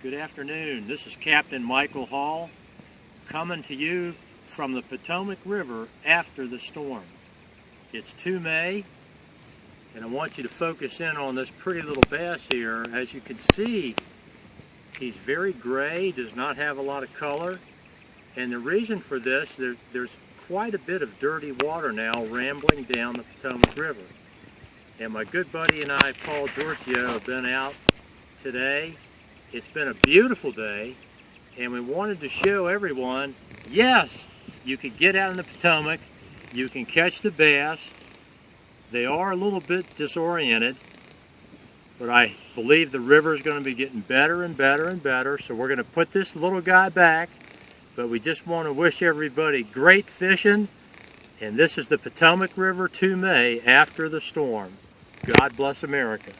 Good afternoon. This is Captain Michael Hall coming to you from the Potomac River after the storm. It's 2 May, and I want you to focus in on this pretty little bass here. As you can see, he's very gray, does not have a lot of color, and the reason for this, there's quite a bit of dirty water now rambling down the Potomac River. And my good buddy and I, Paul Giorgio, have been out today. It's been a beautiful day, and we wanted to show everyone, yes, you can get out in the Potomac, you can catch the bass. They are a little bit disoriented, but I believe the river is going to be getting better and better and better, so we're going to put this little guy back, but we just want to wish everybody great fishing, and this is the Potomac River 2 May after the storm. God bless America.